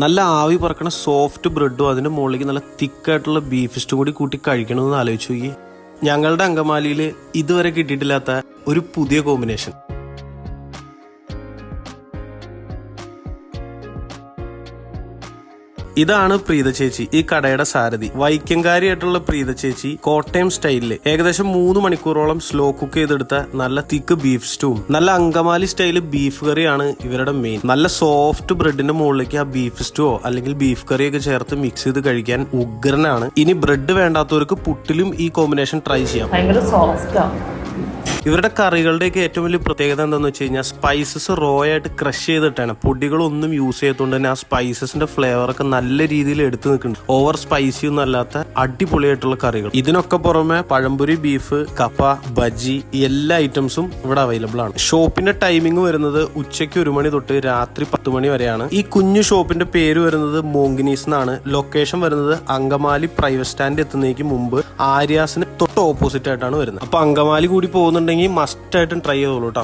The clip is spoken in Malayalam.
നല്ല ആവി പറക്കണ സോഫ്റ്റ് ബ്രെഡും അതിന്റെ മുകളിലേക്ക് നല്ല തിക്കായിട്ടുള്ള ബീഫ് സ്റ്റൂ കൂടി കൂട്ടി കഴിക്കണമെന്ന് ആലോചിച്ചു നോക്കി. ഞങ്ങളുടെ അങ്കമാലിയിൽ ഇതുവരെ കിട്ടിയിട്ടില്ലാത്ത ഒരു പുതിയ കോമ്പിനേഷൻ. ഇതാണ് പ്രീത ചേച്ചി, ഈ കടയുടെ സാരഥി. വൈക്കംകാരിയായിട്ടുള്ള പ്രീത ചേച്ചി കോട്ടയം സ്റ്റൈലില് ഏകദേശം 3 മണിക്കൂറോളം സ്ലോ കുക്ക് ചെയ്തെടുത്ത നല്ല തിക്ക് ബീഫ് സ്റ്റൂവും നല്ല അങ്കമാലി സ്റ്റൈല് ബീഫ് കറിയാണ് ഇവരുടെ മെയിൻ. നല്ല സോഫ്റ്റ് ബ്രെഡിന്റെ മുകളിലേക്ക് ആ ബീഫ് സ്റ്റൂവോ അല്ലെങ്കിൽ ബീഫ് കറിയൊക്കെ ചേർത്ത് മിക്സ് ചെയ്ത് കഴിക്കാൻ ഉഗ്രനാണ്. ഇനി ബ്രെഡ് വേണ്ടാത്തവർക്ക് പുട്ടിലും ഈ കോമ്പിനേഷൻ ട്രൈ ചെയ്യാം. ഭയങ്കര സോഫ്റ്റാണ്. ഇവരുടെ കറികളുടെയൊക്കെ ഏറ്റവും വലിയ പ്രത്യേകത എന്താണെന്ന് വെച്ച് കഴിഞ്ഞാൽ സ്പൈസസ് റോ ആയിട്ട് ക്രഷ് ചെയ്തിട്ടാണ്. പൊടികളൊന്നും യൂസ് ചെയ്തുകൊണ്ട് തന്നെ ആ സ്പൈസസിന്റെ ഫ്ലേവർ ഒക്കെ നല്ല രീതിയിൽ എടുത്തു നിൽക്കുന്നുണ്ട്. ഓവർ സ്പൈസി ഒന്നും അല്ലാത്ത അടിപൊളിയായിട്ടുള്ള കറികൾ. ഇതിനൊക്കെ പുറമെ പഴംപൊരി, ബീഫ്, കപ്പ, ബജി എല്ലാ ഐറ്റംസും ഇവിടെ അവൈലബിൾ ആണ്. ഷോപ്പിന്റെ ടൈമിംഗ് വരുന്നത് ഉച്ചയ്ക്ക് 1 മണി തൊട്ട് രാത്രി 10 മണി വരെയാണ്. ഈ കുഞ്ഞു ഷോപ്പിന്റെ പേര് വരുന്നത് മോങ്കിനീസ് എന്നാണ്. ലൊക്കേഷൻ വരുന്നത് അങ്കമാലി പ്രൈവറ്റ് സ്റ്റാൻഡ് എത്തുന്നതിന് മുമ്പ് ആര്യാസിന് തൊട്ട് ഓപ്പോസിറ്റ് ആയിട്ടാണ് വരുന്നത്. അപ്പൊ അങ്കമാലി കൂടി പോകുന്നുണ്ടെങ്കിൽ മസ്റ്റ് ആയിട്ടും ട്രൈ ചെയ്തോളൂ കേട്ടോ.